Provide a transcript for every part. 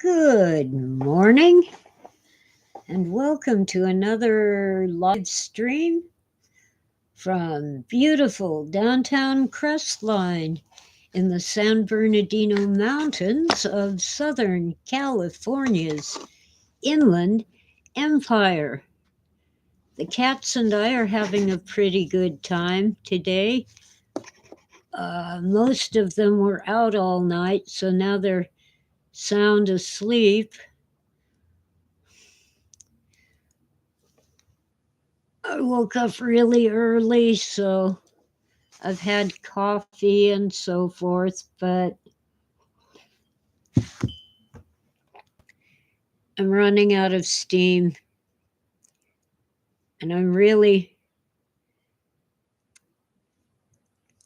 Good morning and welcome to another live stream from beautiful downtown Crestline in the San Bernardino Mountains of Southern California's Inland Empire. The cats and I are having a pretty good time today. Most of them were out all night, so now they're sound asleep. I woke up really early, so I've had coffee and so forth, but I'm running out of steam and I'm really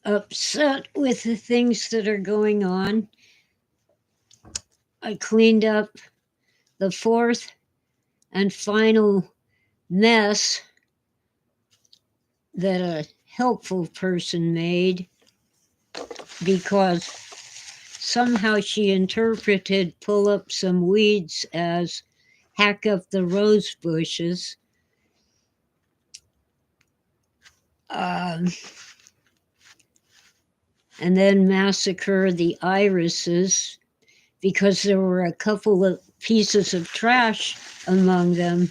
upset with the things that are going on. I cleaned up the fourth and final mess that a helpful person made because somehow she interpreted pull up some weeds as hack up the rose bushes. And then massacre the irises because there were a couple of pieces of trash among them.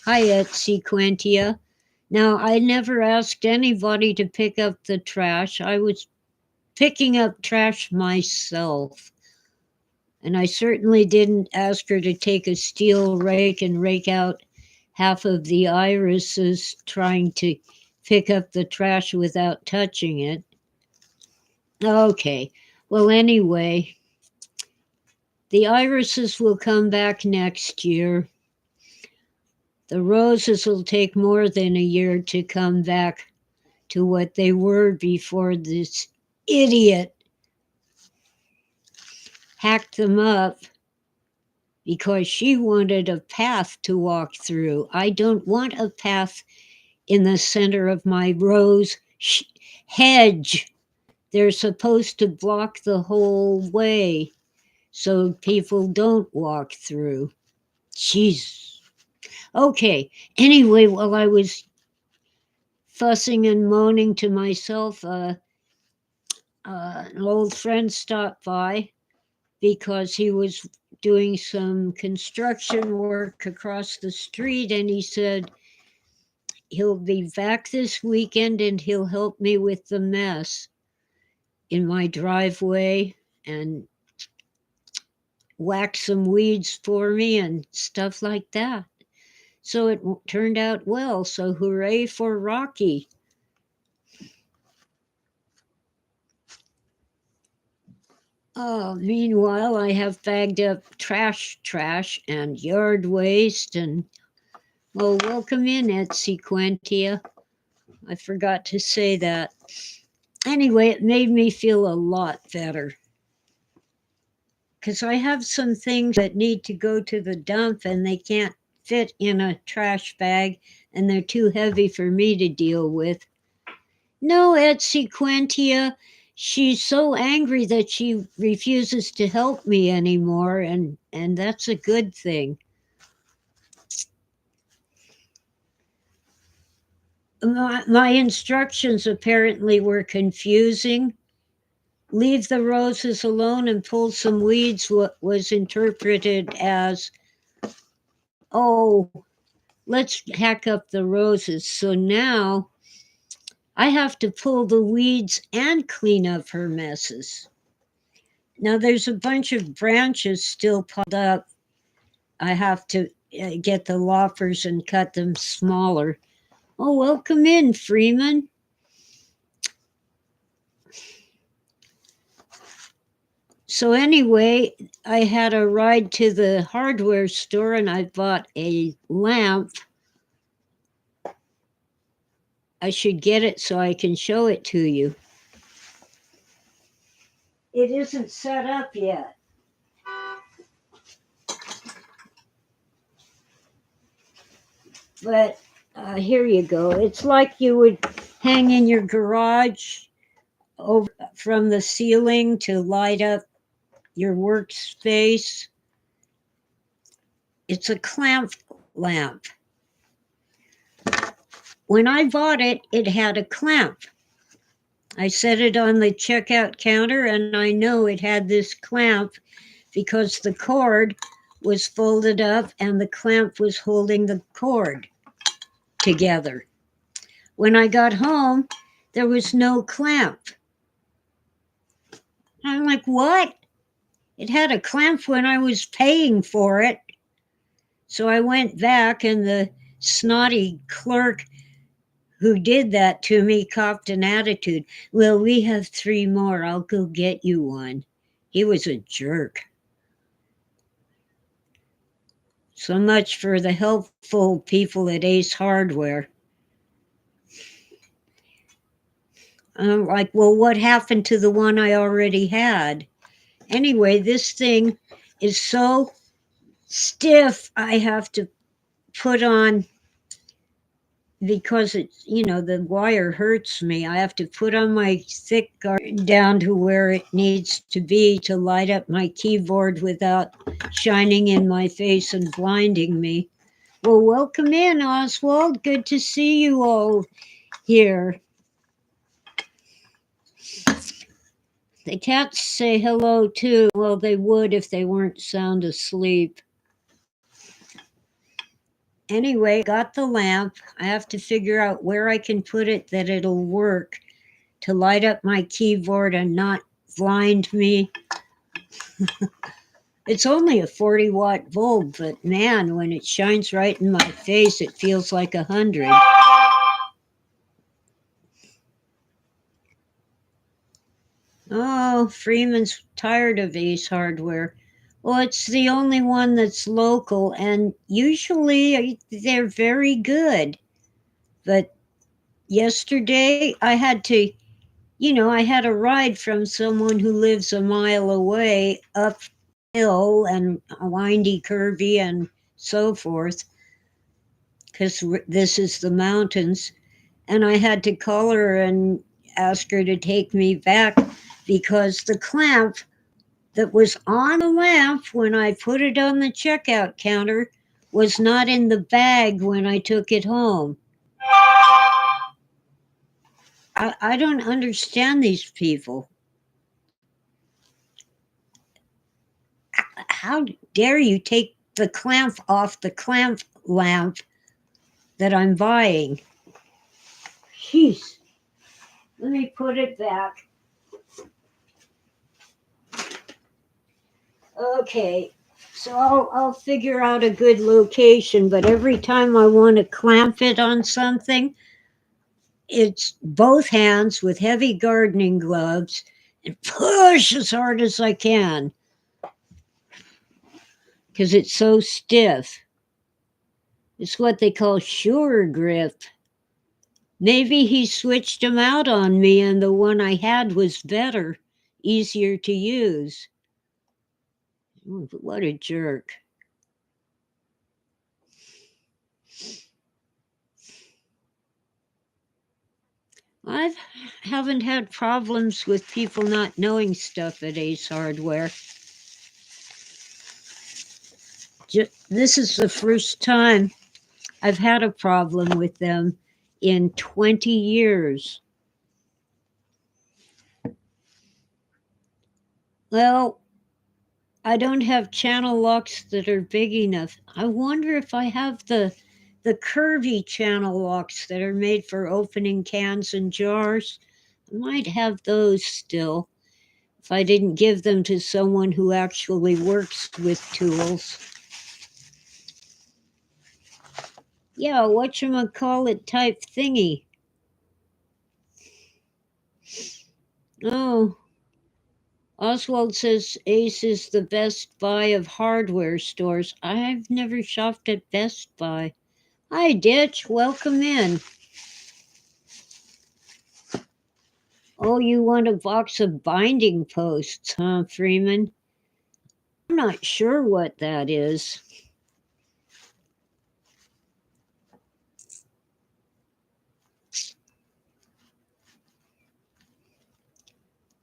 Hi, Etsequentia. Now, I never asked anybody to pick up the trash. I was picking up trash myself. And I certainly didn't ask her to take a steel rake and rake out half of the irises trying to pick up the trash without touching it. Okay, well, anyway, the irises will come back next year. The roses will take more than a year to come back to what they were before this idiot hacked them up because she wanted a path to walk through. I don't want a path in the center of my rose hedge. They're supposed to block the whole way so people don't walk through. Jeez. Okay, anyway, while I was fussing and moaning to myself, an old friend stopped by because he was doing some construction work across the street, and he said he'll be back this weekend and he'll help me with the mess in my driveway and whack some weeds for me and stuff like that. So it turned out well. So hooray for Rocky. Meanwhile, I have bagged up trash and yard waste and, well, welcome in, Etsequentia. I forgot to say that. Anyway, it made me feel a lot better. Because I have some things that need to go to the dump and they can't fit in a trash bag and they're too heavy for me to deal with. No, Etsequentia, she's so angry that she refuses to help me anymore, and that's a good thing. My instructions apparently were confusing. Leave the roses alone and pull some weeds, what was interpreted as, oh, let's hack up the roses. So now I have to pull the weeds and clean up her messes. Now there's a bunch of branches still piled up. I have to get the loppers and cut them smaller. Oh, welcome in, Freeman. So anyway, I had a ride to the hardware store and I bought a lamp. I should get it so I can show it to you. It isn't set up yet. But here you go. It's like you would hang in your garage over from the ceiling to light up your workspace. It's a clamp lamp. When I bought it, it had a clamp. I set it on the checkout counter, and I know it had this clamp because the cord was folded up and the clamp was holding the cord together. When I got home, there was no clamp. I'm like, what? It had a clamp when I was paying for it. So I went back, and the snotty clerk who did that to me copped an attitude. Well, we have 3 more. I'll go get you one. He was a jerk. So much for the helpful people at Ace Hardware. I'm like, well, what happened to the one I already had? Anyway, this thing is so stiff, I have to put on, because it's, the wire hurts me. I have to put on my thick guard down to where it needs to be to light up my keyboard without shining in my face and blinding me. Well, welcome in, Oswald. Good to see you all here. The cats say hello too. Well, they would if they weren't sound asleep. Anyway, got the lamp. I have to figure out where I can put it that it'll work to light up my keyboard and not blind me. It's only a 40-watt bulb, but man, when it shines right in my face, it feels like 100. Oh, Freeman's tired of Ace Hardware. Well, it's the only one that's local, and usually they're very good. But yesterday I had to, I had a ride from someone who lives a mile away uphill and windy, curvy, and so forth, because this is the mountains. And I had to call her and ask her to take me back because the clamp that was on the lamp when I put it on the checkout counter was not in the bag when I took it home. I don't understand these people. How dare you take the clamp off the clamp lamp that I'm buying? Jeez. Let me put it back. Okay, so I'll figure out a good location, but every time I want to clamp it on something, it's both hands with heavy gardening gloves and push as hard as I can because it's so stiff. It's what they call sure grip. Maybe he switched them out on me and the one I had was better, easier to use. What a jerk. I haven't had problems with people not knowing stuff at Ace Hardware. This is the first time I've had a problem with them in 20 years. Well, I don't have channel locks that are big enough. I wonder if I have the curvy channel locks that are made for opening cans and jars. I might have those still if I didn't give them to someone who actually works with tools. Yeah, whatchamacallit type thingy. Oh, Oswald says Ace is the Best Buy of hardware stores. I've never shopped at Best Buy. Hi, Ditch. Welcome in. Oh, you want a box of binding posts, huh, Freeman? I'm not sure what that is.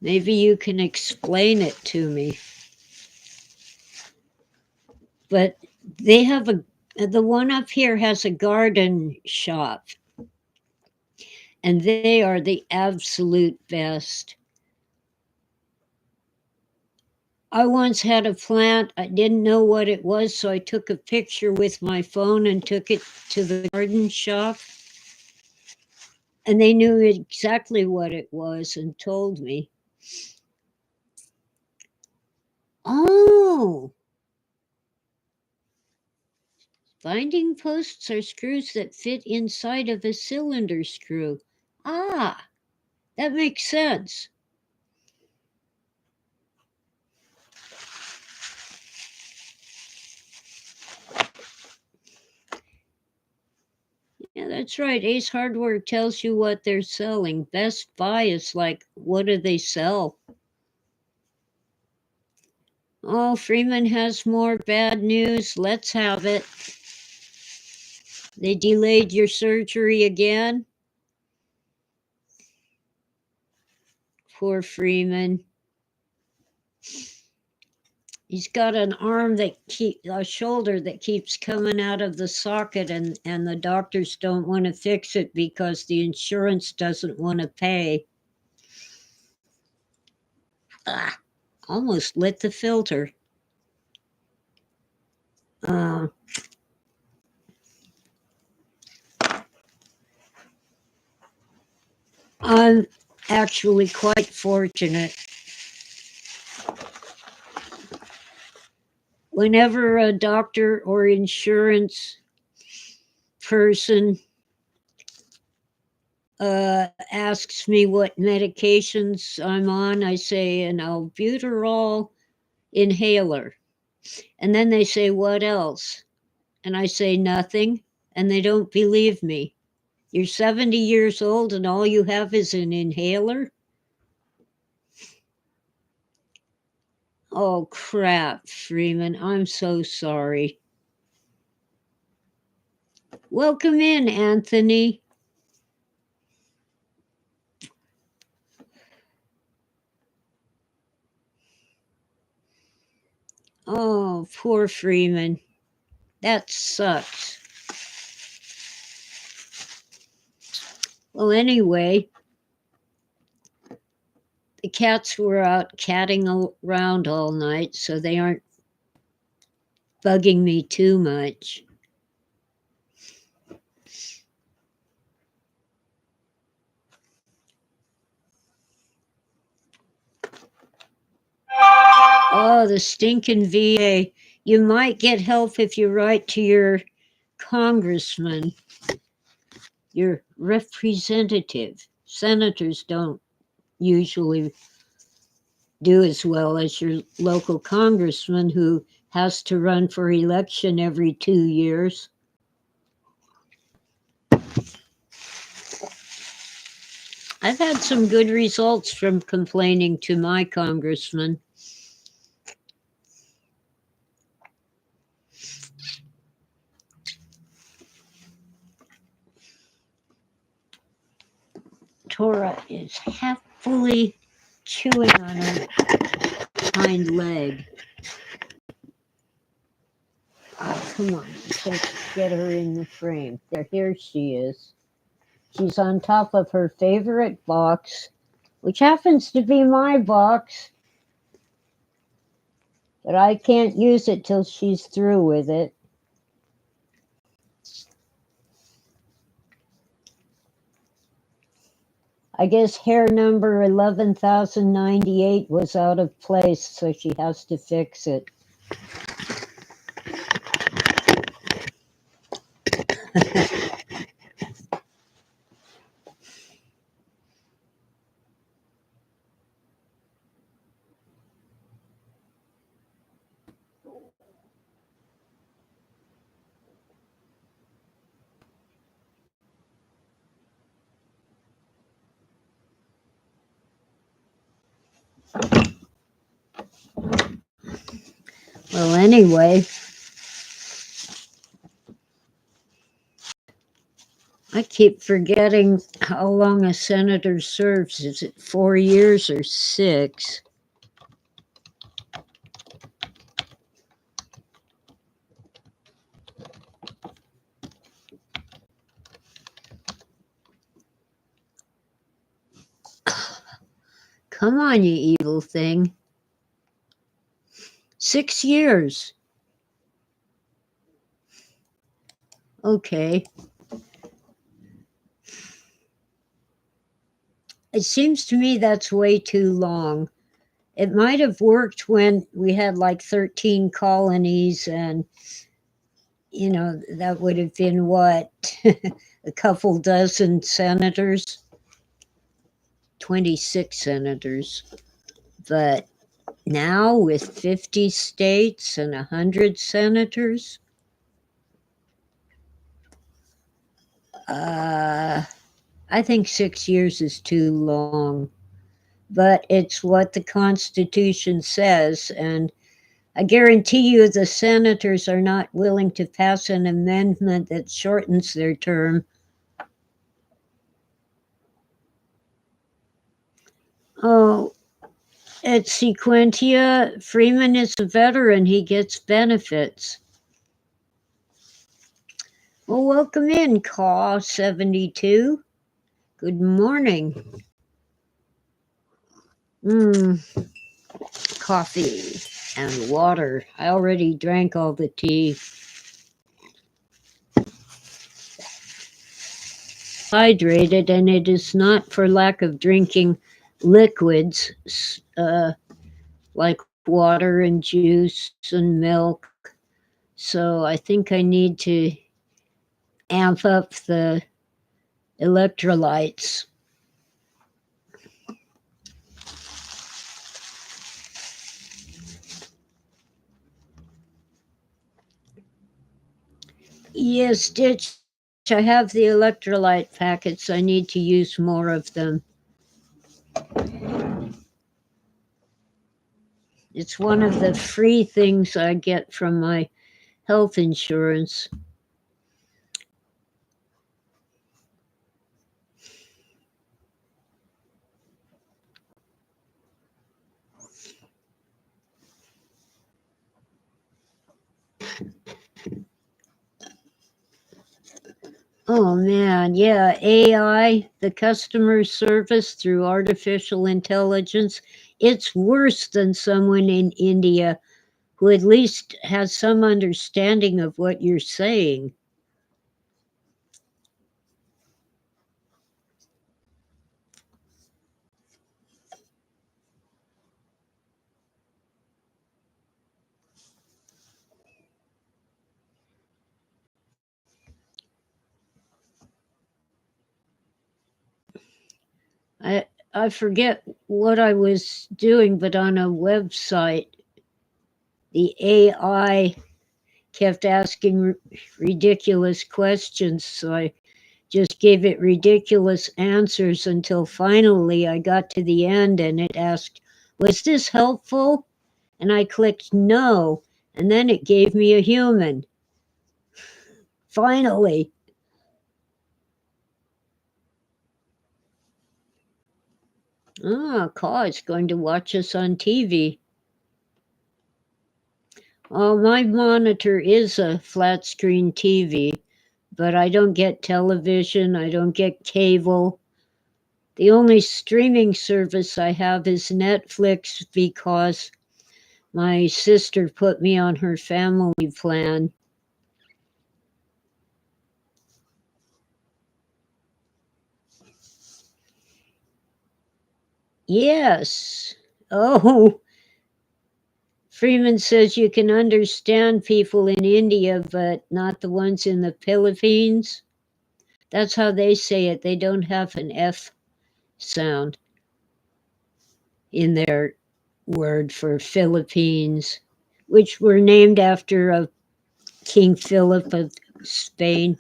Maybe you can explain it to me. But they have the one up here has a garden shop, and they are the absolute best. I once had a plant, I didn't know what it was, so I took a picture with my phone and took it to the garden shop. And they knew exactly what it was and told me. Oh, binding posts are screws that fit inside of a cylinder screw. Ah, that makes sense. Yeah, that's right. Ace Hardware tells you what they're selling. Best Buy is like, what do they sell? Oh, Freeman has more bad news. Let's have it. They delayed your surgery again? Poor Freeman. He's got an arm a shoulder that keeps coming out of the socket, and the doctors don't want to fix it because the insurance doesn't want to pay. Ah, almost lit the filter. I'm actually quite fortunate. Whenever a doctor or insurance person asks me what medications I'm on, I say an albuterol inhaler. And then they say, what else? And I say, nothing. And they don't believe me. You're 70 years old and all you have is an inhaler? Oh, crap, Freeman. I'm so sorry. Welcome in, Anthony. Oh, poor Freeman. That sucks. Well, anyway, the cats were out catting around all night, so they aren't bugging me too much. Oh, the stinking VA. You might get help if you write to your congressman, your representative. Senators don't usually do as well as your local congressman who has to run for election every 2 years. I've had some good results from complaining to my congressman. Tora is half fully chewing on her hind leg. Oh, come on, let's get her in the frame. Here she is. She's on top of her favorite box, which happens to be my box, but I can't use it till she's through with it. I guess hair number 11,098 was out of place, so she has to fix it. Well, anyway, I keep forgetting how long a senator serves. Is it 4 years or 6? Come on, you evil thing. 6 years. Okay. It seems to me that's way too long. It might have worked when we had like 13 colonies, and, that would have been what? A couple dozen senators? 26 senators. But now with 50 states and 100 senators, I think 6 years is too long. But it's what the Constitution says, and I guarantee you the senators are not willing to pass an amendment that shortens their term. Oh, at Sequentia, Freeman is a veteran. He gets benefits. Well, welcome in, Caw 72. Good morning. Coffee and water. I already drank all the tea. Hydrated, and it is not for lack of drinking liquids like water and juice and milk. So I think I need to amp up the electrolytes. Yes, Ditch, I have the electrolyte packets. I need to use more of them. It's one of the free things I get from my health insurance. Oh man, yeah, AI, the customer service through artificial intelligence, it's worse than someone in India who at least has some understanding of what you're saying. I forget what I was doing, but on a website, the AI kept asking ridiculous questions, so I just gave it ridiculous answers until finally I got to the end and it asked, "Was this helpful?" And I clicked no, and then it gave me a human. Finally. Caw is going to watch us on TV. Oh, my monitor is a flat screen TV, but I don't get television, I don't get cable. The only streaming service I have is Netflix because my sister put me on her family plan. Yes. Oh, Freeman says you can understand people in India, but not the ones in the Philippines. That's how they say it. They don't have an F sound in their word for Philippines, which were named after King Philip of Spain.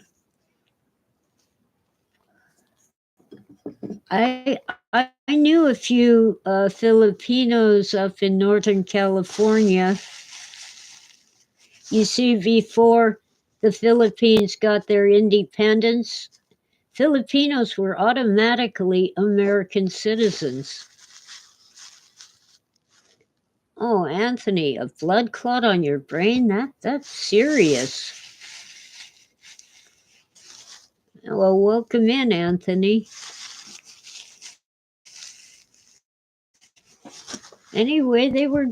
I I knew a few Filipinos up in Northern California. You see, before the Philippines got their independence, Filipinos were automatically American citizens. Oh, Anthony, a blood clot on your brain? That's serious. Well, welcome in, Anthony. Anyway, they were,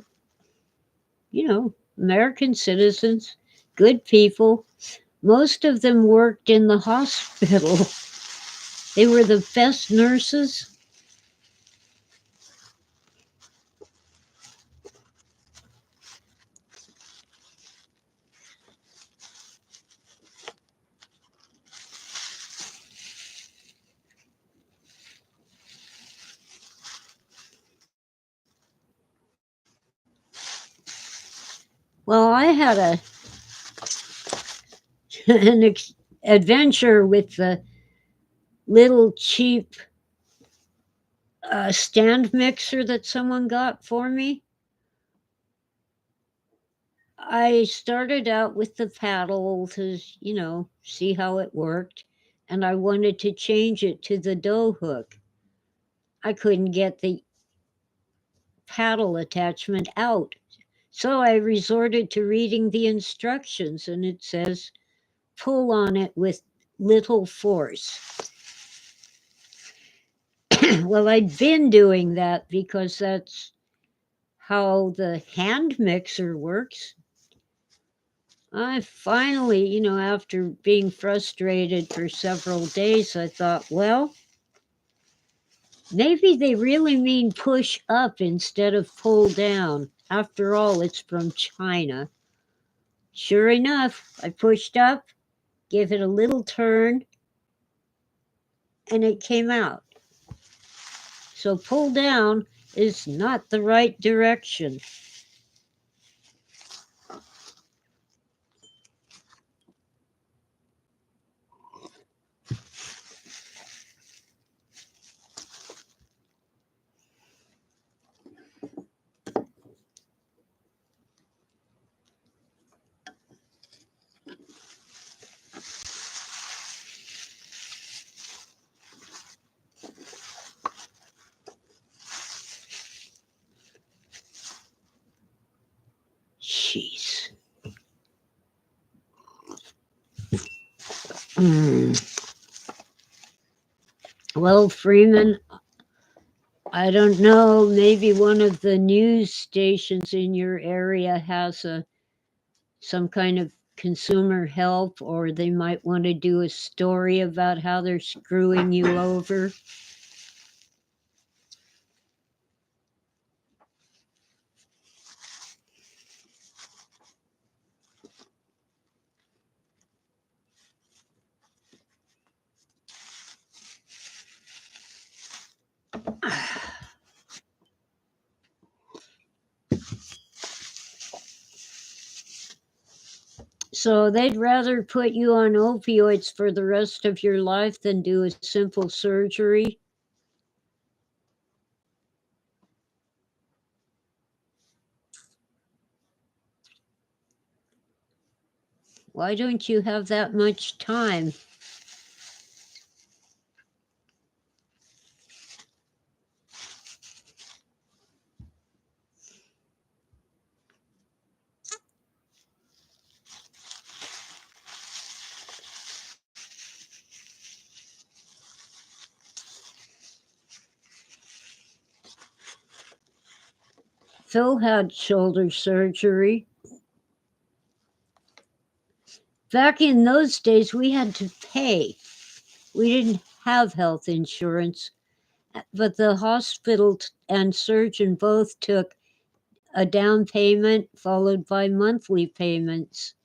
American citizens, good people. Most of them worked in the hospital. They were the best nurses. Well, I had an adventure with the little cheap stand mixer that someone got for me. I started out with the paddle to, see how it worked, and I wanted to change it to the dough hook. I couldn't get the paddle attachment out. So I resorted to reading the instructions, and it says pull on it with little force. Well, I'd been doing that because that's how the hand mixer works. I finally, after being frustrated for several days, I thought, well, maybe they really mean push up instead of pull down. After all, it's from China. Sure enough, I pushed up, gave it a little turn, and it came out. So pull down is not the right direction. Jeez. Well, Freeman, I don't know. Maybe one of the news stations in your area has some kind of consumer help, or they might want to do a story about how they're screwing you over. So they'd rather put you on opioids for the rest of your life than do a simple surgery. Why don't you have that much time? Phil had shoulder surgery. Back in those days, we had to pay. We didn't have health insurance, but the hospital and surgeon both took a down payment followed by monthly payments.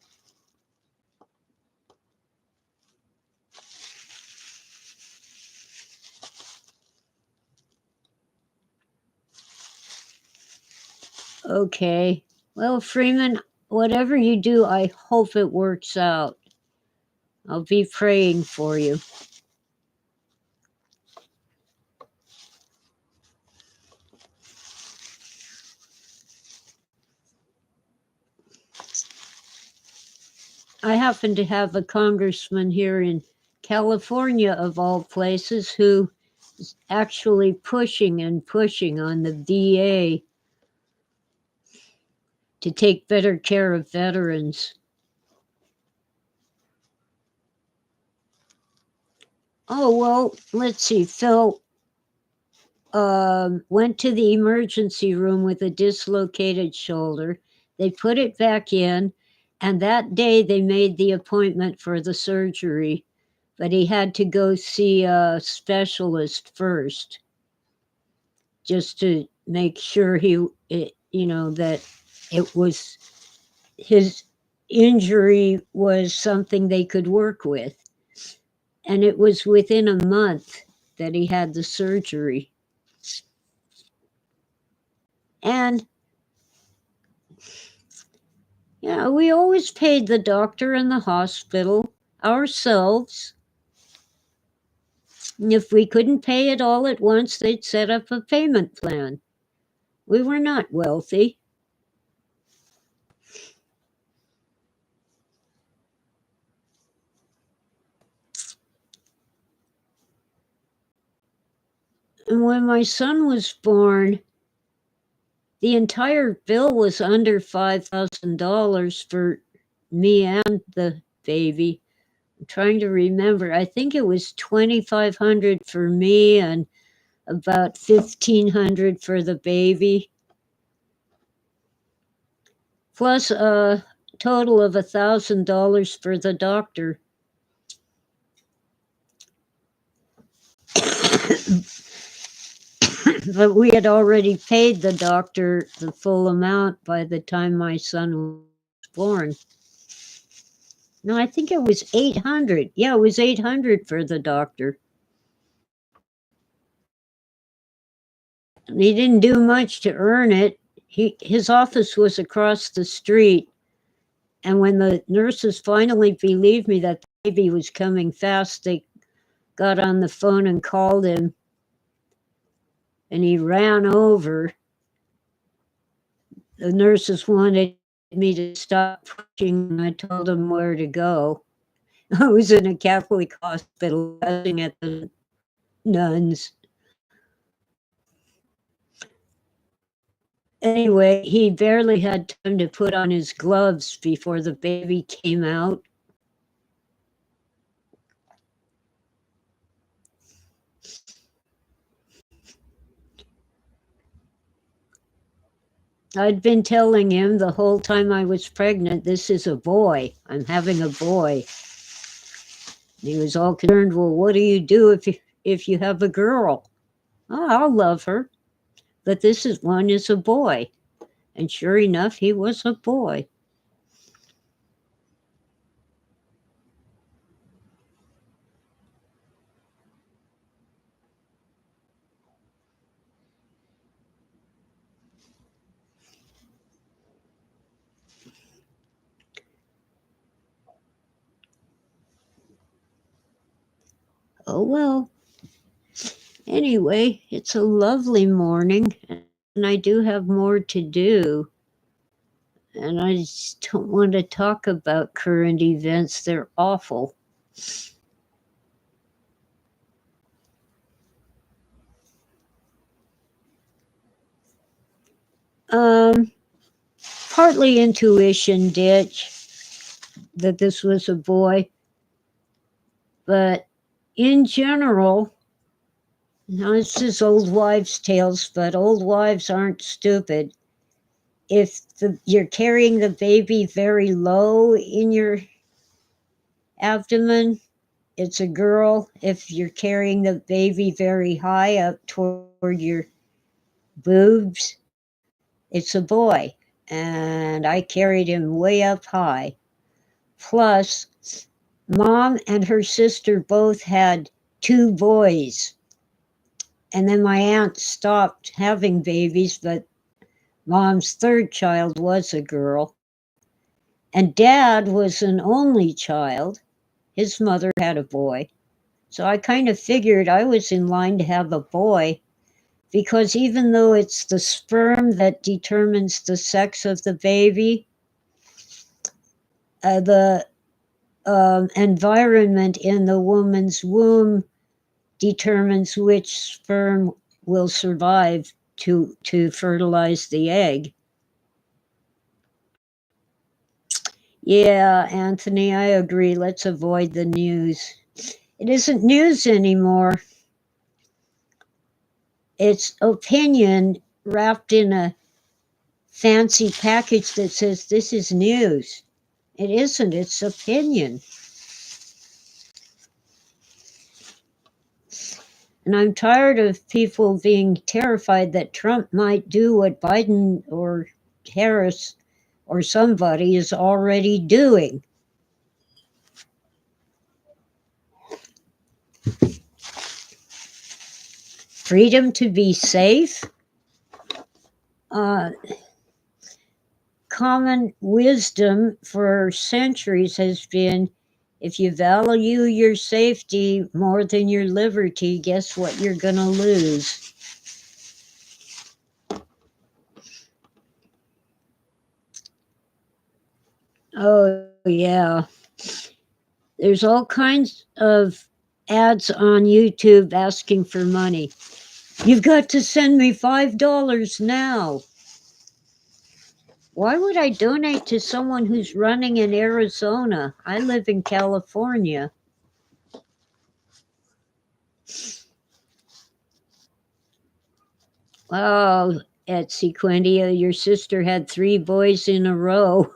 Okay. Well, Freeman, whatever you do, I hope it works out. I'll be praying for you. I happen to have a congressman here in California, of all places, who is actually pushing and pushing on the VA to take better care of veterans. Oh, well, let's see, Phil. went to the emergency room with a dislocated shoulder. They put it back in, and that day they made the appointment for the surgery, but he had to go see a specialist first just to make sure that it was his injury was something they could work with. And it was within a month that he had the surgery. And yeah, we always paid the doctor and the hospital ourselves. And if we couldn't pay it all at once, they'd set up a payment plan. We were not wealthy. And when my son was born, the entire bill was under $5,000 for me and the baby. I'm trying to remember. I think it was $2,500 for me and about $1,500 for the baby, plus a total of $1,000 for the doctor. But we had already paid the doctor the full amount by the time my son was born. No, I think it was $800. Yeah, it was $800 for the doctor. He didn't do much to earn it. His office was across the street. And when the nurses finally believed me that the baby was coming fast, they got on the phone and called him. And he ran over. The nurses wanted me to stop pushing, and I told them where to go. I was in a Catholic hospital cussing at the nuns. Anyway, he barely had time to put on his gloves before the baby came out. I'd been telling him the whole time I was pregnant, this is a boy. I'm having a boy. He was all concerned, well, what do you do if you have a girl? Oh, I'll love her. But this one is a boy. And sure enough, he was a boy. Oh, well. Anyway, it's a lovely morning, and I do have more to do. And I just don't want to talk about current events. They're awful. Partly intuition, Ditch, that this was a boy. But in general, now this is old wives' tales, but old wives aren't stupid. If you're carrying the baby very low in your abdomen, it's a girl. If you're carrying the baby very high up toward your boobs, it's a boy. And I carried him way up high. Plus, Mom and her sister both had 2 boys. And then my aunt stopped having babies, but Mom's 3rd child was a girl. And Dad was an only child. His mother had a boy. So I kind of figured I was in line to have a boy, because even though it's the sperm that determines the sex of the baby, the environment in the woman's womb determines which sperm will survive to fertilize the egg. Yeah, Anthony, I agree. Let's avoid the news. It isn't news anymore. It's opinion wrapped in a fancy package that says this is news. It isn't, it's opinion. And I'm tired of people being terrified that Trump might do what Biden or Harris or somebody is already doing. Freedom to be safe. Common wisdom for centuries has been, if you value your safety more than your liberty, guess what you're going to lose? Oh, yeah. There's all kinds of ads on YouTube asking for money. You've got to send me $5 now. Why would I donate to someone who's running in Arizona? I live in California. Oh, at Sequentia, your sister had 3 boys in a row.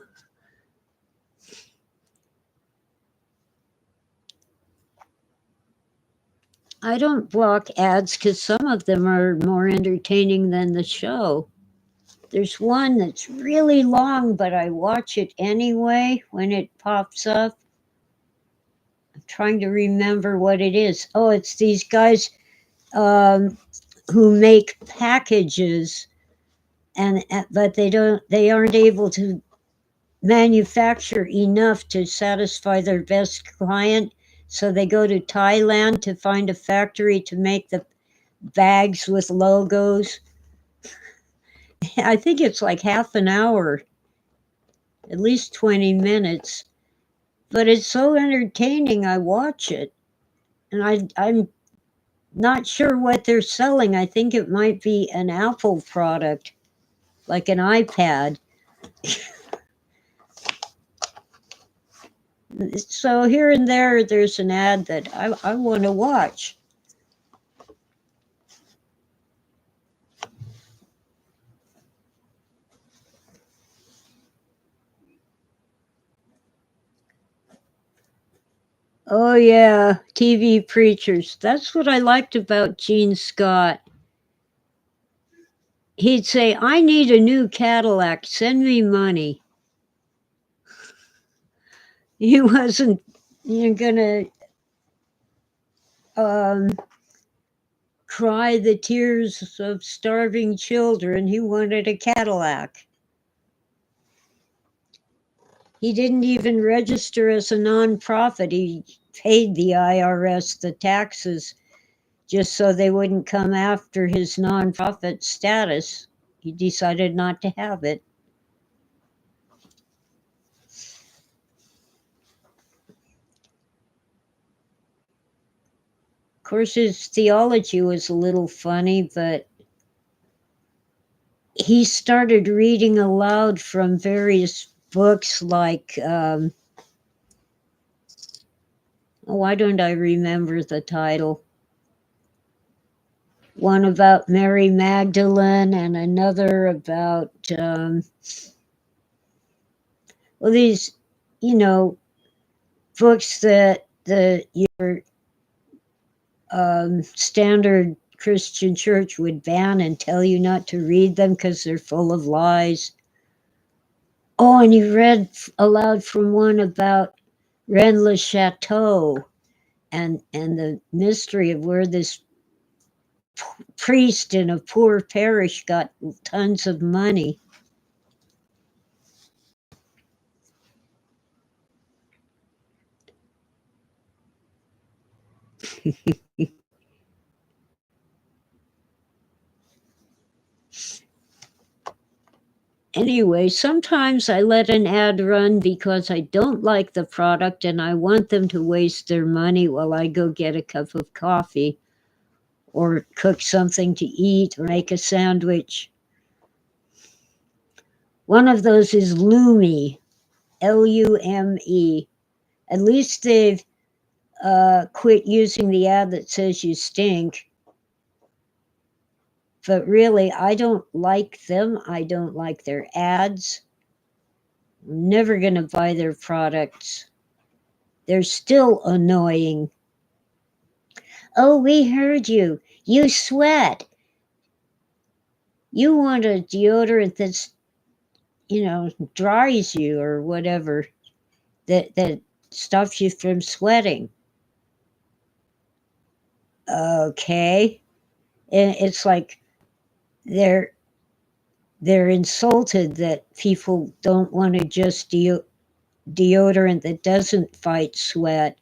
I don't block ads because some of them are more entertaining than the show. There's one that's really long, but I watch it anyway when it pops up. I'm trying to remember what it is. Oh, it's these guys who make packages, and but they aren't able to manufacture enough to satisfy their best client, so they go to Thailand to find a factory to make the bags with logos. I think it's like half an hour, at least 20 minutes, but it's so entertaining. I watch it, and I'm not sure what they're selling. I think it might be an Apple product, like an iPad. So here and there's an ad that I want to watch. Oh, yeah, TV preachers. That's what I liked about Gene Scott. He'd say, I need a new Cadillac, send me money. He wasn't gonna cry the tears of starving children. He wanted a Cadillac. He didn't even register as a nonprofit. He paid the IRS the taxes just so they wouldn't come after his nonprofit status. He decided not to have it. Of course, his theology was a little funny, but he started reading aloud from various books like, why don't I remember the title? One about Mary Magdalene and another about, these, books that your standard Christian church would ban and tell you not to read them because they're full of lies. Oh, and he read aloud from one about Rennes le Chateau and the mystery of where this priest in a poor parish got tons of money. Anyway, sometimes I let an ad run because I don't like the product and I want them to waste their money while I go get a cup of coffee or cook something to eat or make a sandwich. One of those is Lume, Lume. At least they've quit using the ad that says you stink. But really, I don't like them. I don't like their ads. I'm never going to buy their products. They're still annoying. Oh, we heard you. You sweat. You want a deodorant that's, dries you or whatever, that stops you from sweating. Okay. And it's like they're insulted that people don't want to just deodorant that doesn't fight sweat,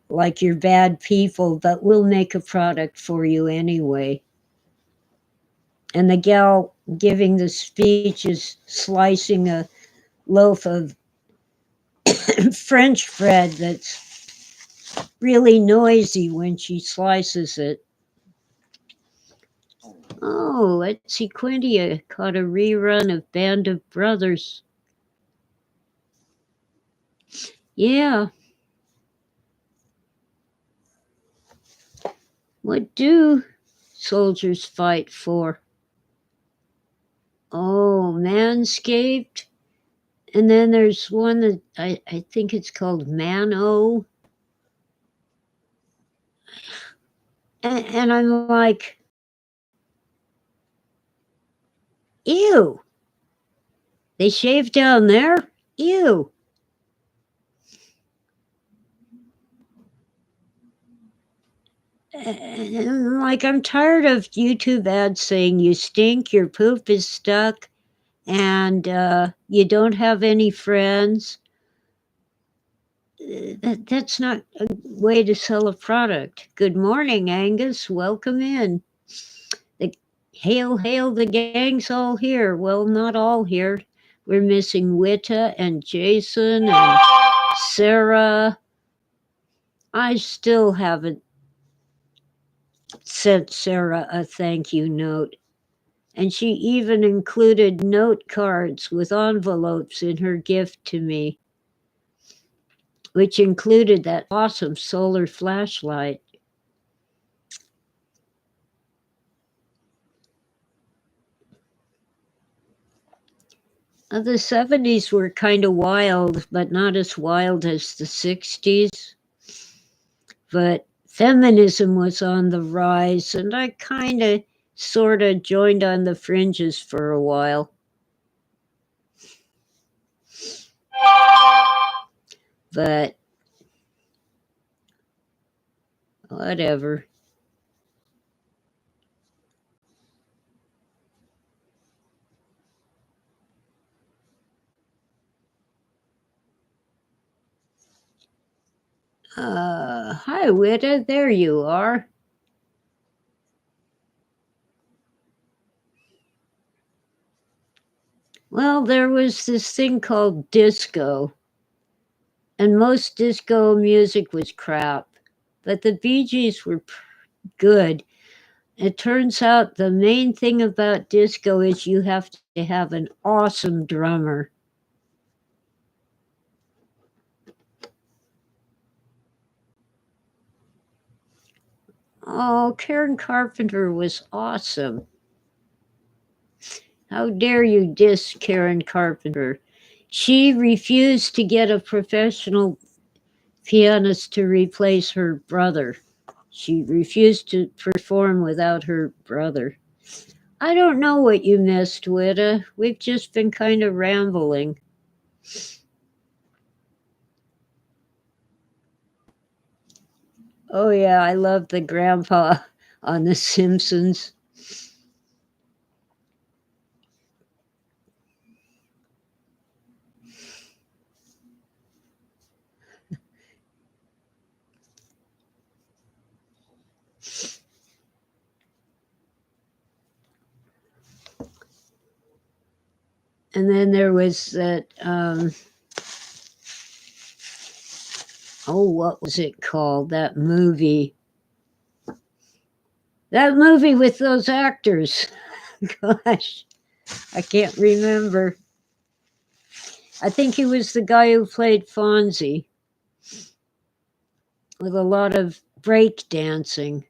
like you're bad people, but we'll make a product for you anyway. And the gal giving the speech is slicing a loaf of French bread that's really noisy when she slices it. Oh, let's see, Quintia caught a rerun of Band of Brothers. Yeah. What do soldiers fight for? Oh, Manscaped. And then there's one that I think it's called Mano. And I'm like, ew. They shave down there? Ew. And like, I'm tired of YouTube ads saying you stink, your poop is stuck, and you don't have any friends. That's not a way to sell a product. Good morning, Angus. Welcome in. Hail, hail, the gang's all here. Well, not all here. We're missing Witta and Jason and Sarah. I still haven't sent Sarah a thank you note. And she even included note cards with envelopes in her gift to me, which included that awesome solar flashlight. The 70s were kind of wild, but not as wild as the 60s. But feminism was on the rise, and I kind of sort of joined on the fringes for a while. But whatever. Hi, Witta, there you are. Well, there was this thing called disco, and most disco music was crap, but the Bee Gees were good. It turns out the main thing about disco is you have to have an awesome drummer. Oh, Karen Carpenter was awesome. How dare you diss Karen Carpenter? She refused to get a professional pianist to replace her brother. She refused to perform without her brother. I don't know what you missed, Witta. We've just been kind of rambling. Oh, yeah, I love the grandpa on The Simpsons. And then there was that, what was it called? That movie. That movie with those actors. Gosh, I can't remember. I think he was the guy who played Fonzie, with a lot of break dancing.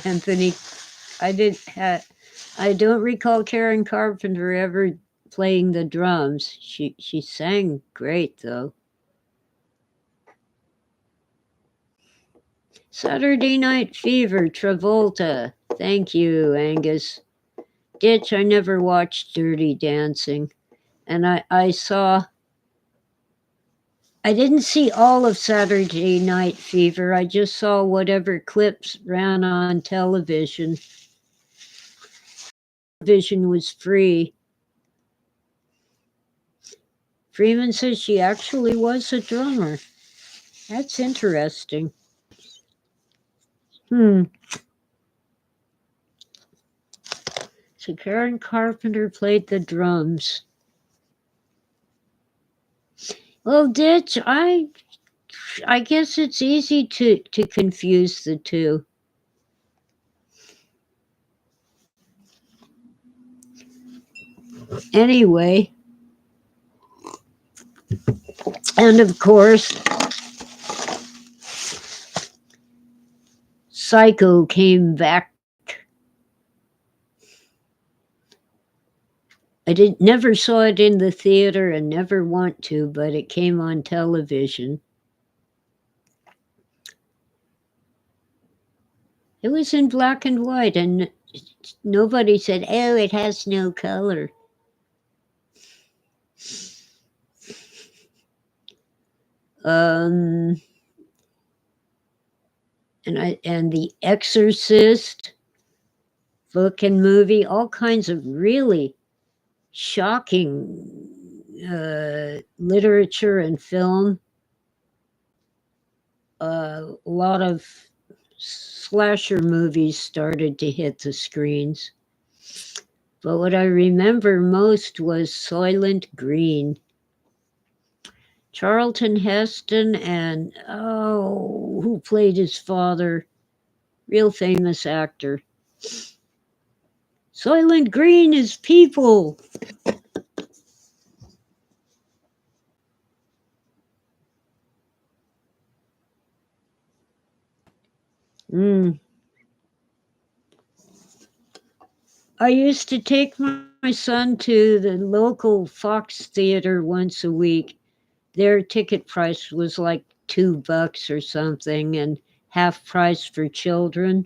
Anthony. I don't recall Karen Carpenter ever playing the drums. She sang great though. Saturday Night Fever, Travolta. Thank you, Angus. Ditch, I never watched Dirty Dancing. And I didn't see all of Saturday Night Fever. I just saw whatever clips ran on television. Television was free. Freeman says she actually was a drummer. That's interesting. So Karen Carpenter played the drums. Well, Ditch, I guess it's easy to confuse the two. Anyway, and of course, Psycho came back. I never saw it in the theater and never want to, but it came on television. It was in black and white, and nobody said, "Oh, it has no color." And The Exorcist book and movie, all kinds of really shocking literature and film. A lot of slasher movies started to hit the screens. But what I remember most was Soylent Green. Charlton Heston and, who played his father? Real famous actor. Soylent Green is people. I used to take my son to the local Fox Theater once a week. Their ticket price was like $2 or something, and half price for children.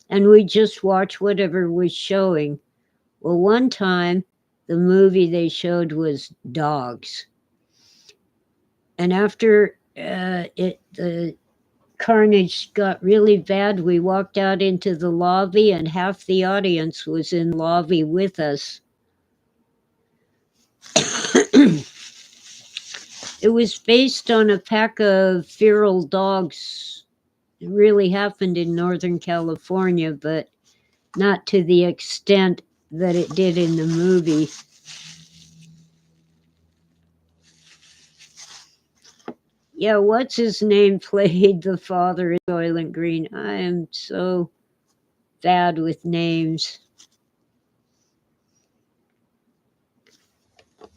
And we just watch whatever was showing. Well, one time the movie they showed was Dogs. And after the carnage got really bad, we walked out into the lobby and half the audience was in the lobby with us. It was based on a pack of feral dogs. It really happened in Northern California, but not to the extent that it did in the movie. Yeah, what's his name played the father in Soylent Green? I am so bad with names.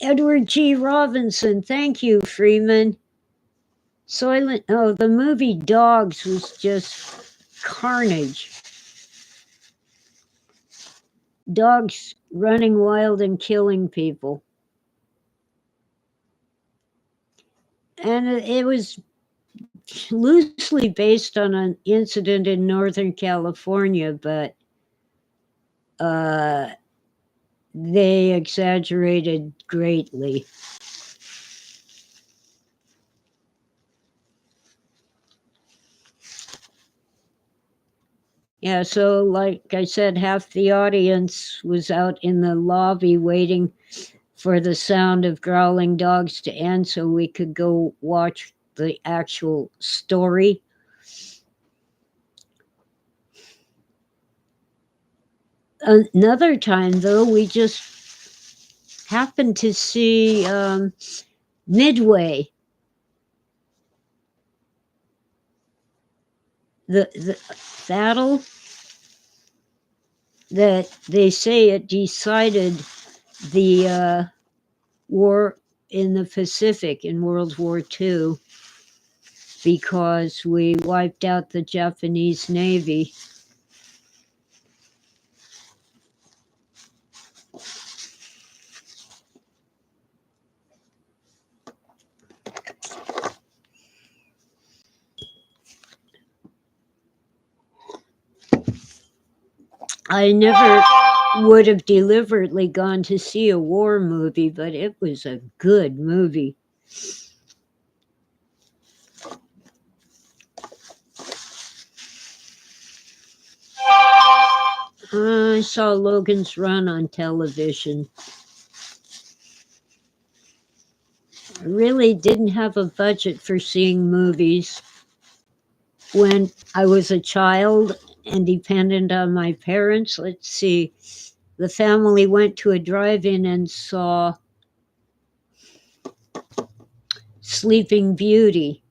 Edward G. Robinson. Thank you, Freeman. The movie Dogs was just carnage. Dogs running wild and killing people. And it was loosely based on an incident in Northern California, but they exaggerated greatly. Yeah, so like I said, half the audience was out in the lobby waiting for the sound of growling dogs to end so we could go watch the actual story. Another time, though, we just happened to see Midway. The battle that they say it decided the war in the Pacific in World War II because we wiped out the Japanese Navy. I never would have deliberately gone to see a war movie, but it was a good movie. I saw Logan's Run on television. I really didn't have a budget for seeing movies when I was a child and dependent on my parents. Let's see. The family went to a drive-in and saw Sleeping Beauty,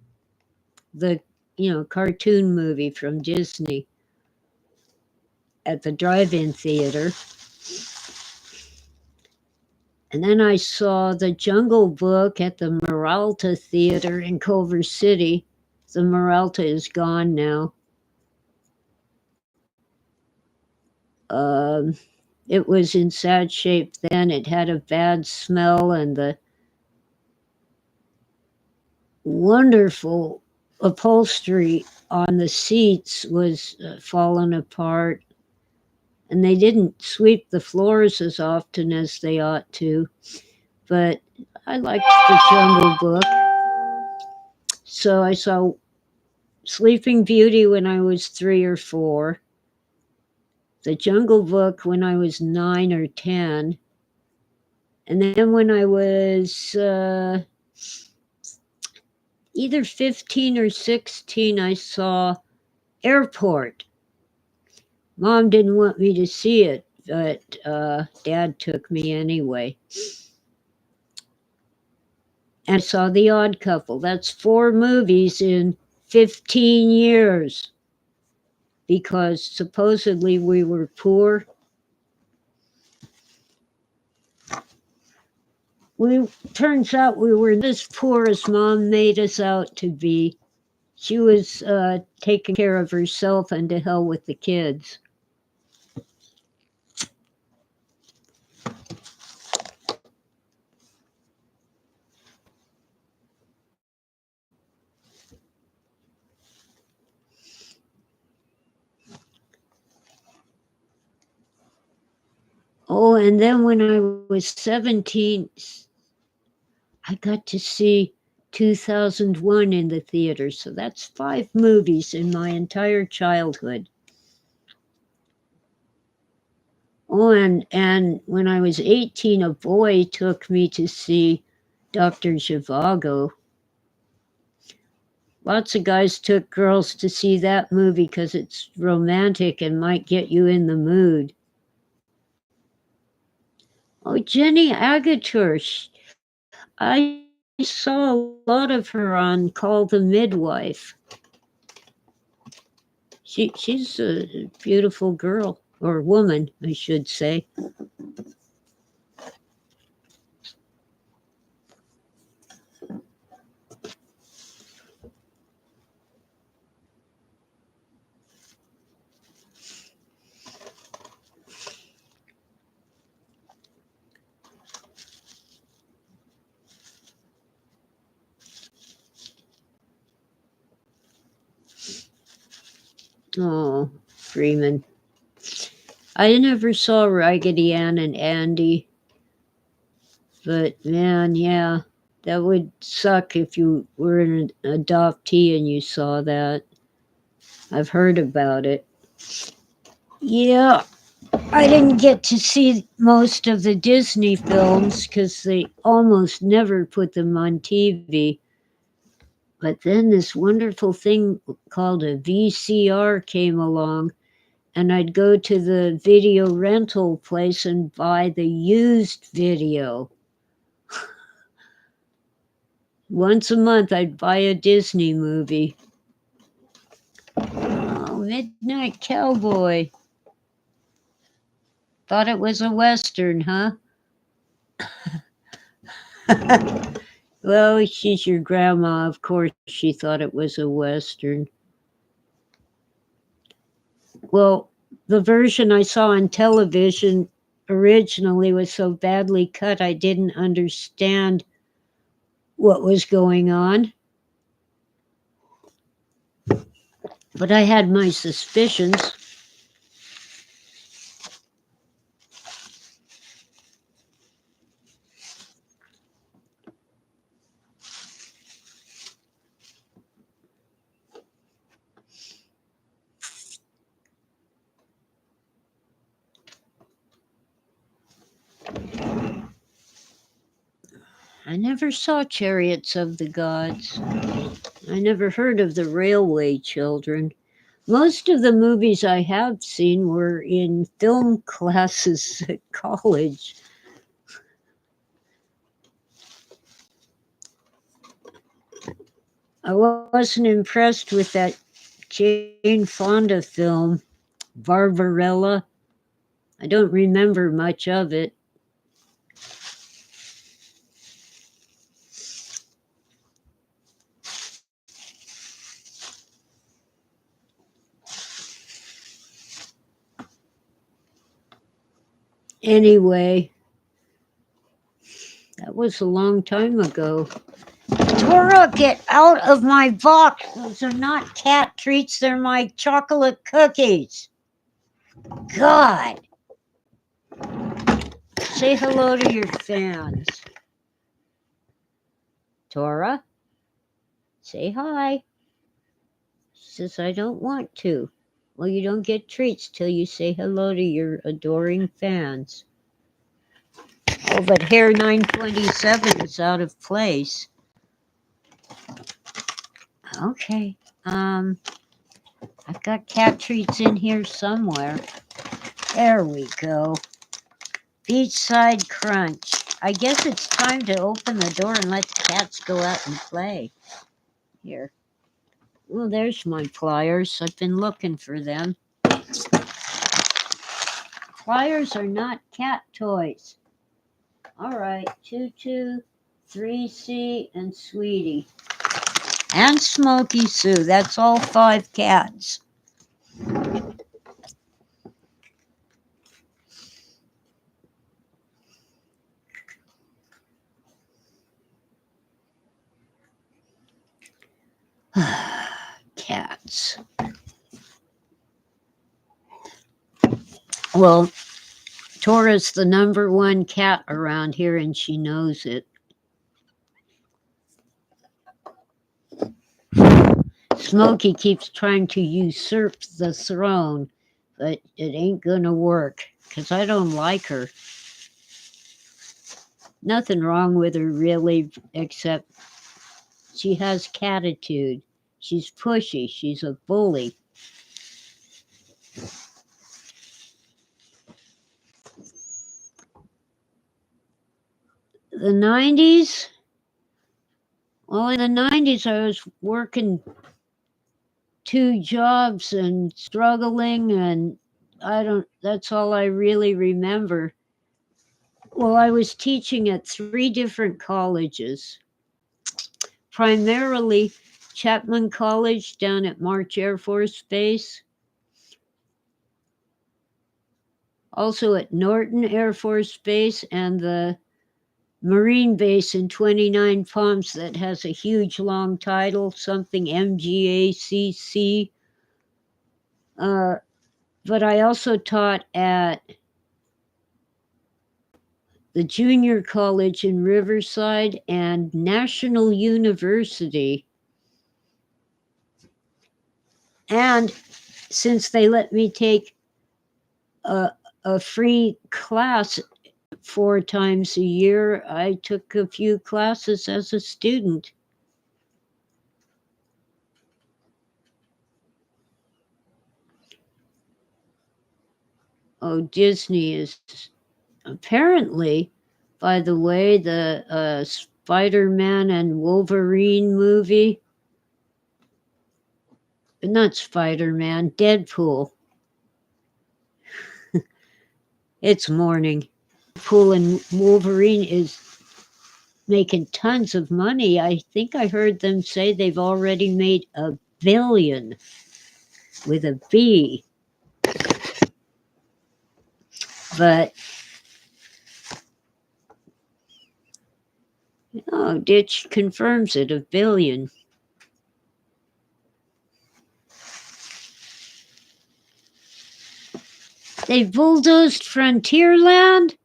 the cartoon movie from Disney, at the drive-in theater. And then I saw The Jungle Book at the Maralta Theater in Culver City. The Maralta is gone now. It was in sad shape then. It had a bad smell, and the wonderful upholstery on the seats was fallen apart. And they didn't sweep the floors as often as they ought to. But I liked The Jungle Book. So I saw Sleeping Beauty when I was 3 or 4. The Jungle Book when I was 9 or 10. And then when I was either 15 or 16, I saw Airport. Mom didn't want me to see it, but Dad took me anyway. And I saw The Odd Couple. That's 4 movies in 15 years. Because supposedly we were poor. Turns out we were as poor as Mom made us out to be. She was taking care of herself, and to hell with the kids. Oh, and then when I was 17, I got to see 2001 in the theater. So that's 5 movies in my entire childhood. Oh, and when I was 18, a boy took me to see Dr. Zhivago. Lots of guys took girls to see that movie because it's romantic and might get you in the mood. Oh, Jenny Agutter. I saw a lot of her on Call the Midwife. She's a beautiful girl, or woman, I should say. Oh, Freeman. I never saw Raggedy Ann and Andy. But man, yeah, that would suck if you were an adoptee and you saw that. I've heard about it. Yeah, I didn't get to see most of the Disney films because they almost never put them on TV. But then this wonderful thing called a VCR came along, and I'd go to the video rental place and buy the used video. Once a month, I'd buy a Disney movie. Oh, Midnight Cowboy. Thought it was a Western, huh? Well, she's your grandma. Of course, she thought it was a Western. Well, the version I saw on television originally was so badly cut, I didn't understand what was going on. But I had my suspicions. I never saw Chariots of the Gods. I never heard of the Railway Children. Most of the movies I have seen were in film classes at college. I wasn't impressed with that Jane Fonda film, Barbarella. I don't remember much of it. Anyway, that was a long time ago. Tora, get out of my box. Those are not cat treats, they're my chocolate cookies. God. Say hello to your fans. Tora, say hi. She says, I don't want to. Well, you don't get treats till you say hello to your adoring fans. Oh, but Hair 927 is out of place. Okay. I've got cat treats in here somewhere. There we go. Beachside Crunch. I guess it's time to open the door and let the cats go out and play. Here. Well, there's my pliers. I've been looking for them. Pliers are not cat toys. All right, Tutu, 3C, and Sweetie. And Smokey Sue. That's all 5 cats. Cats. Well, Tora's the number 1 cat around here, and she knows it. Smokey keeps trying to usurp the throne, but it ain't gonna work, because I don't like her. Nothing wrong with her, really, except she has catitude. She's pushy. She's a bully. The 90s? Well, in the 90s, I was working 2 jobs and struggling, and that's all I really remember. Well, I was teaching at 3 different colleges, primarily Chapman College down at March Air Force Base, also at Norton Air Force Base, and the Marine Base in 29 Palms that has a huge long title, something MGACC. But I also taught at the junior college in Riverside and National University. And since they let me take a free class 4 times a year, I took a few classes as a student. Oh, Disney is apparently, by the way, the Spider-Man and Wolverine movie, not Spider-Man, Deadpool. It's morning. Deadpool and Wolverine is making tons of money. I think I heard them say they've already made $1 billion with a B. But Ditch confirms it, $1 billion. They bulldozed Frontierland?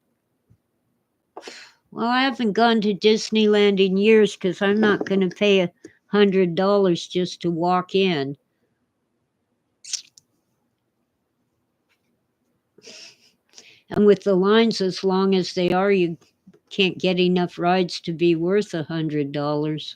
Well, I haven't gone to Disneyland in years because I'm not going to pay $100 just to walk in. And with the lines as long as they are, you can't get enough rides to be worth $100.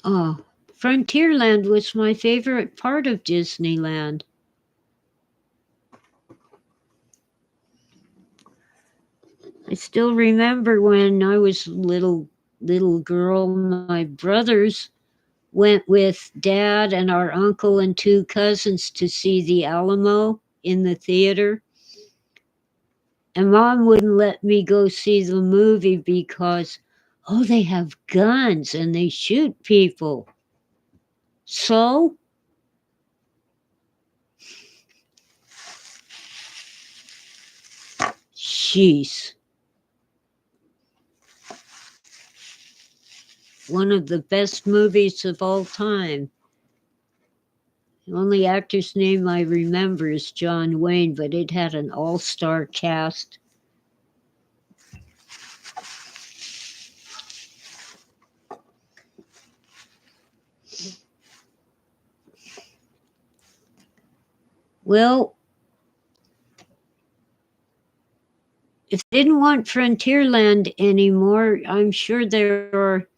Oh, Frontierland was my favorite part of Disneyland. I still remember when I was little girl, my brothers went with Dad and our uncle and two cousins to see the Alamo in the theater. And Mom wouldn't let me go see the movie because, oh, they have guns and they shoot people. So, jeez. One of the best movies of all time. The only actor's name I remember is John Wayne, but it had an all-star cast. Well, if they didn't want Frontierland anymore, I'm sure there are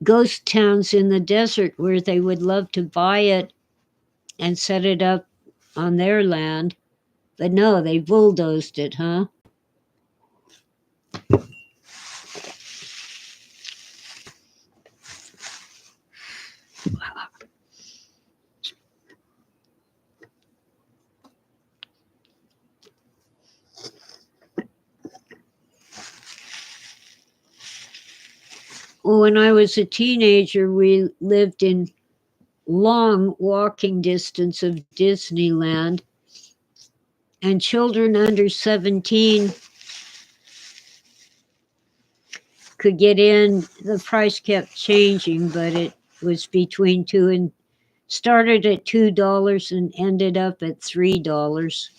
ghost towns in the desert where they would love to buy it and set it up on their land. But no, they bulldozed it, huh? When I was a teenager, we lived in long walking distance of Disneyland, and children under 17 could get in. The price kept changing, but it was between started at $2 and ended up at $3.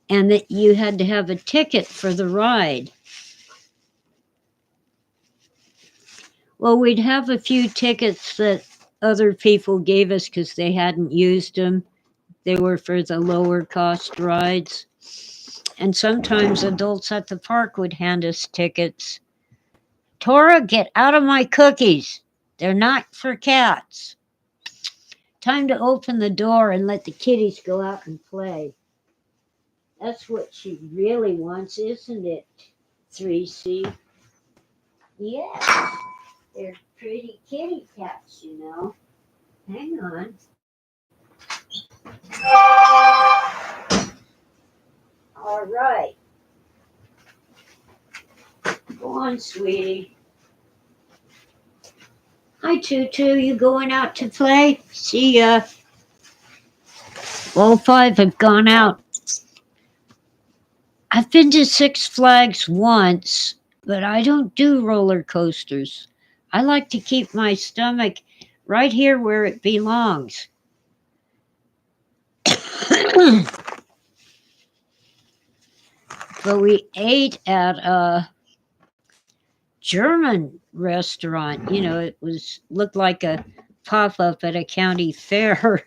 And that you had to have a ticket for the ride. Well, we'd have a few tickets that other people gave us because they hadn't used them. They were for the lower cost rides. And sometimes adults at the park would hand us tickets. Tora, get out of my cookies. They're not for cats. Time to open the door and let the kitties go out and play. That's what she really wants, isn't it, 3C? Yes. They're pretty kitty cats, you know. Hang on. All right. Go on, sweetie. Hi, Tutu. You going out to play? See ya. All five have gone out. I've been to Six Flags once, but I don't do roller coasters. I like to keep my stomach right here where it belongs. But we ate at a German restaurant. You know, it looked like a pop-up at a county fair.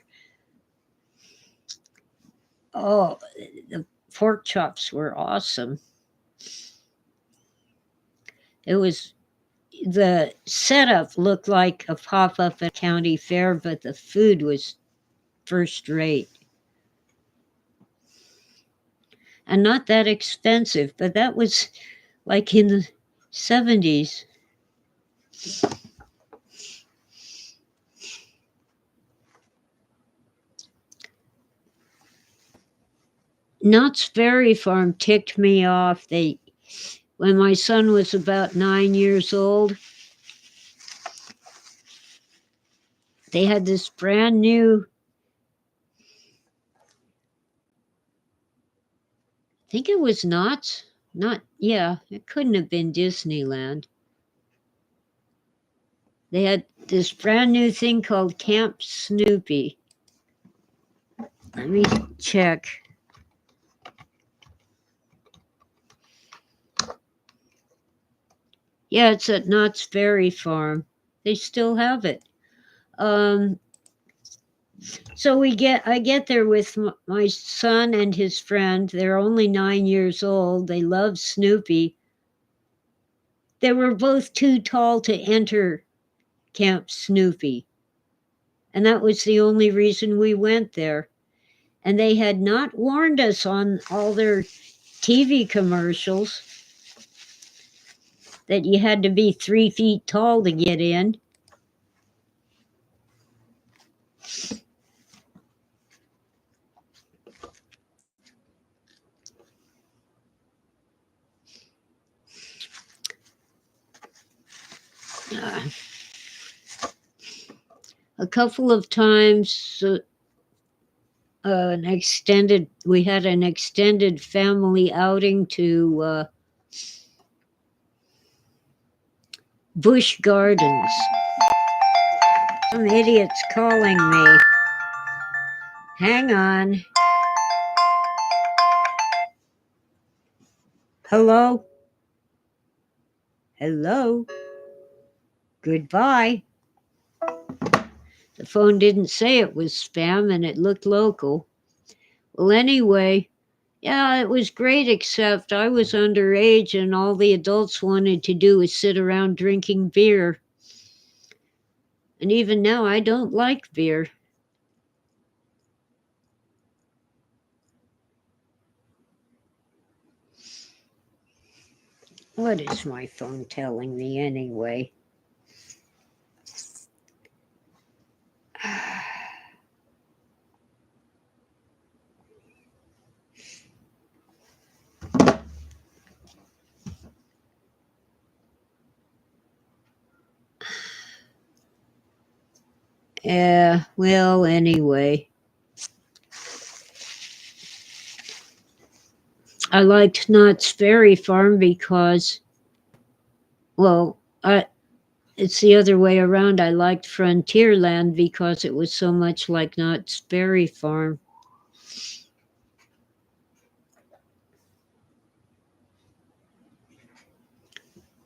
Oh, the pork chops were awesome. The setup looked like a pop-up at a county fair, but the food was first rate. And not that expensive, but that was like in the 70s. Knott's Berry Farm ticked me off. When my son was about 9 years old, they had this brand new, I think it was Knott's. It couldn't have been Disneyland. They had this brand new thing called Camp Snoopy. Let me check. Yeah, it's at Knott's Berry Farm. They still have it. So I get there with my son and his friend. They're only 9 years old. They love Snoopy. They were both too tall to enter Camp Snoopy. And that was the only reason we went there. And they had not warned us on all their TV commercials that you had to be 3 feet tall to get in. A couple of times we had an extended family outing to Busch Gardens. Some idiot's calling me. Hang on. Hello? Hello? Goodbye. The phone didn't say it was spam and it looked local. Well, anyway, yeah, it was great, except I was underage and all the adults wanted to do was sit around drinking beer. And even now, I don't like beer. What is my phone telling me anyway? Yeah, well, anyway. I liked Knott's Berry Farm because, well, it's the other way around. I liked Frontierland because it was so much like Knott's Berry Farm.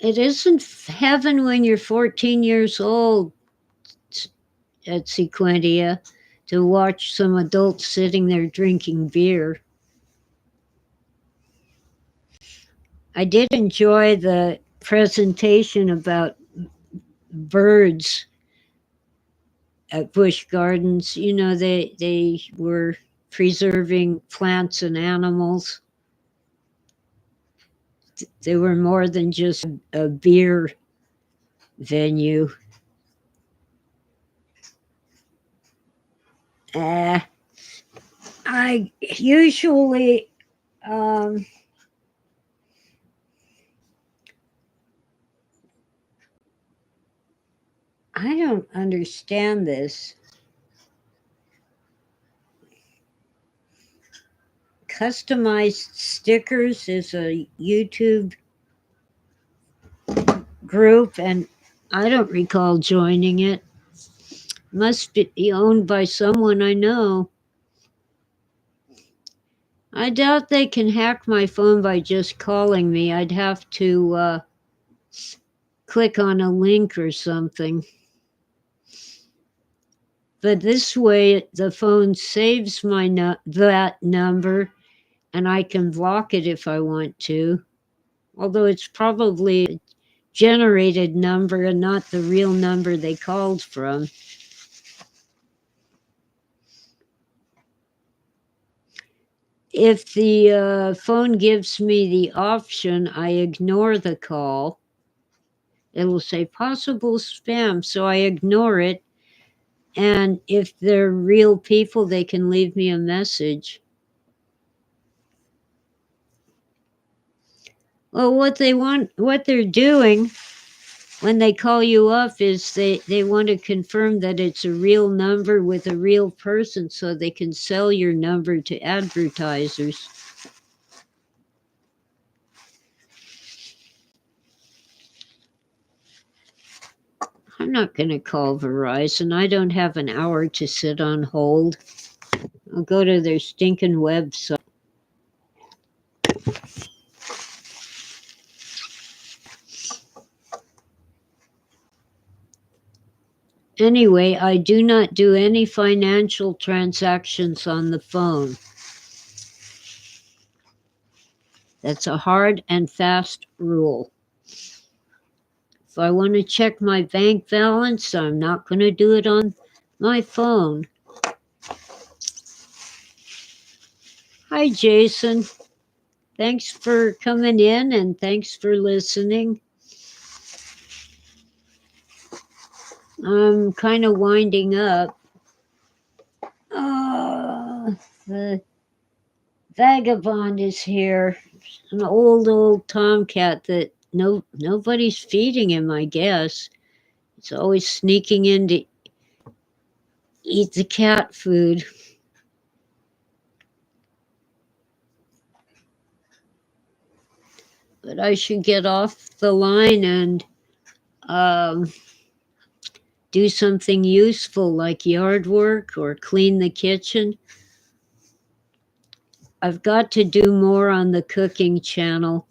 It isn't heaven when you're 14 years old at Sequentia to watch some adults sitting there drinking beer. I did enjoy the presentation about birds at Busch Gardens. You know, they were preserving plants and animals. They were more than just a beer venue. I usually I don't understand this. Customized Stickers is a YouTube group, and I don't recall joining it. Must be owned by someone I know. I doubt they can hack my phone by just calling me. I'd have to click on a link or something. But this way, the phone saves that number, and I can block it if I want to. Although it's probably a generated number and not the real number they called from. If the phone gives me the option, I ignore the call. It'll say possible spam, so I ignore it. And if they're real people, they can leave me a message. Well, what they're doing when they call you up is they want to confirm that it's a real number with a real person so they can sell your number to advertisers. I'm not going to call Verizon. I don't have an hour to sit on hold. I'll go to their stinking website. Anyway, I do not do any financial transactions on the phone. That's a hard and fast rule. If I want to check my bank balance, I'm not going to do it on my phone. Hi, Jason. Thanks for coming in and thanks for listening. I'm kind of winding up. The vagabond is here. An old tomcat that nobody's feeding him, I guess. It's always sneaking in to eat the cat food. But I should get off the line and do something useful like yard work or clean the kitchen. I've got to do more on the cooking channel.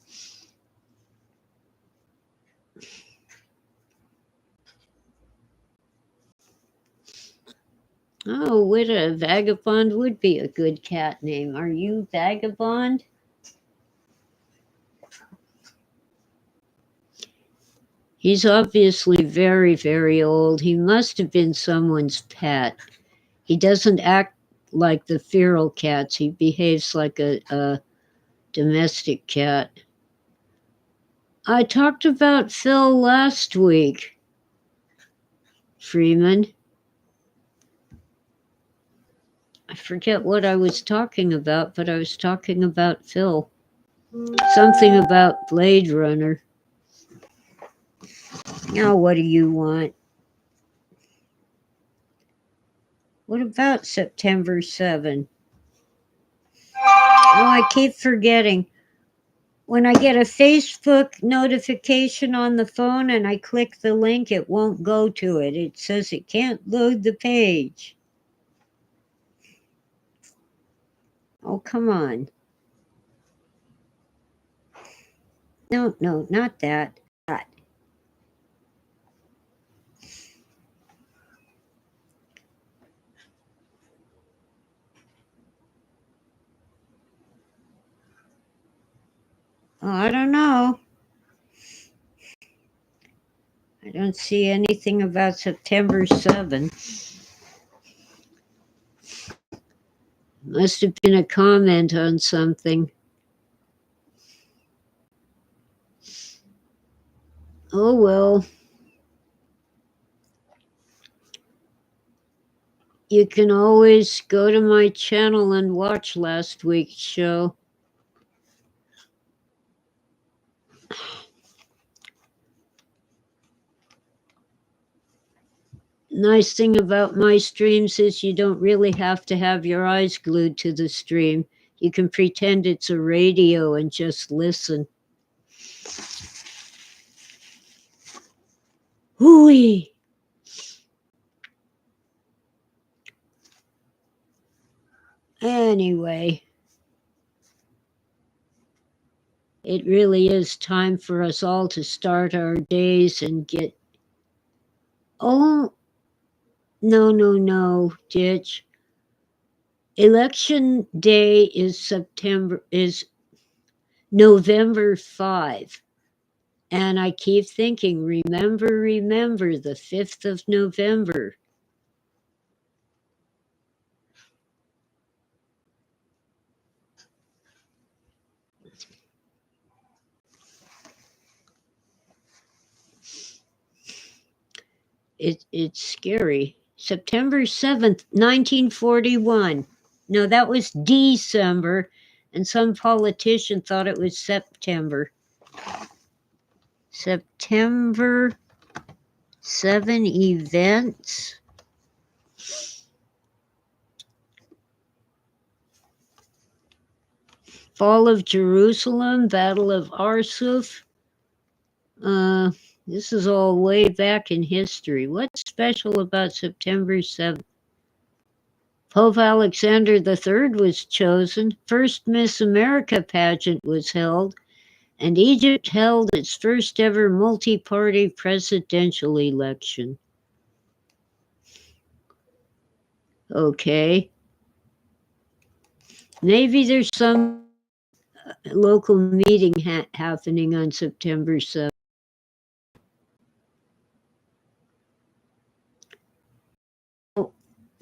Oh, Witta, Vagabond would be a good cat name. Are you Vagabond? He's obviously very, very old. He must have been someone's pet. He doesn't act like the feral cats. He behaves like a domestic cat. I talked about Phil last week, Freeman. I forget what I was talking about, but I was talking about Phil. Something about Blade Runner. Now, what do you want? What about September 7? Oh, I keep forgetting. When I get a Facebook notification on the phone and I click the link, it won't go to it. It says it can't load the page. Oh, come on. No, not that. Oh, I don't know. I don't see anything about September 7. Must have been a comment on something. Oh, well. You can always go to my channel and watch last week's show. Nice thing about my streams is you don't really have to have your eyes glued to the stream. You can pretend it's a radio and just listen. Hooey! Anyway, it really is time for us all to start our days and get... Oh, no, Ditch. Election day is November 5. And I keep thinking, remember, the 5th of November. It's scary. September 7th, 1941. No, that was December, and some politician thought it was September. September 7 events. Fall of Jerusalem, Battle of Arsuf. This is all way back in history. What's special about September 7th? Pope Alexander III was chosen. First Miss America pageant was held. And Egypt held its first ever multi-party presidential election. Okay. Maybe there's some local meeting happening on September 7th.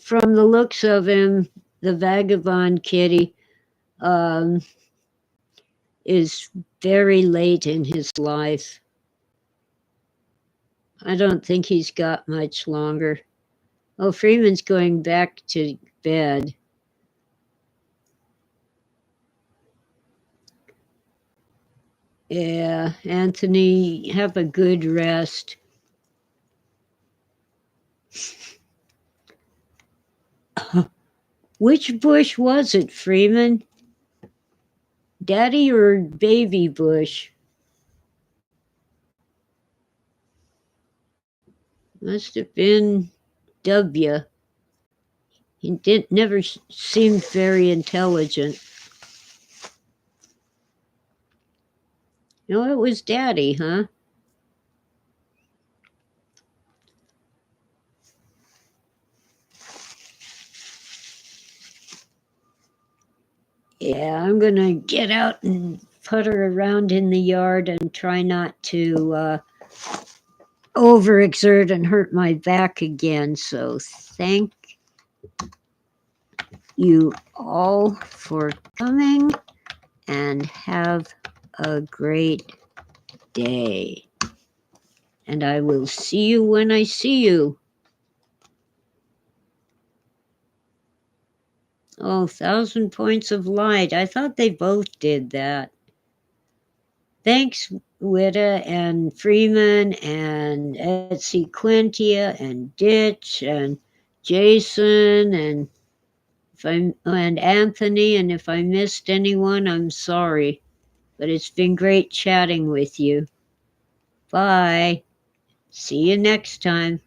From the looks of him, the vagabond kitty is very late in his life. I don't think he's got much longer. Oh, Freeman's going back to bed. Yeah, Anthony, have a good rest. Which Bush was it, Freeman? Daddy or baby Bush? Must have been W. He never seemed very intelligent. No, it was Daddy, huh? Yeah, I'm gonna get out and putter around in the yard and try not to overexert and hurt my back again. So thank you all for coming and have a great day. And I will see you when I see you. Oh, 1,000 Points of Light. I thought they both did that. Thanks, Witta and Freeman and Etsy Quintia and Ditch and Jason and and Anthony. And if I missed anyone, I'm sorry. But it's been great chatting with you. Bye. See you next time.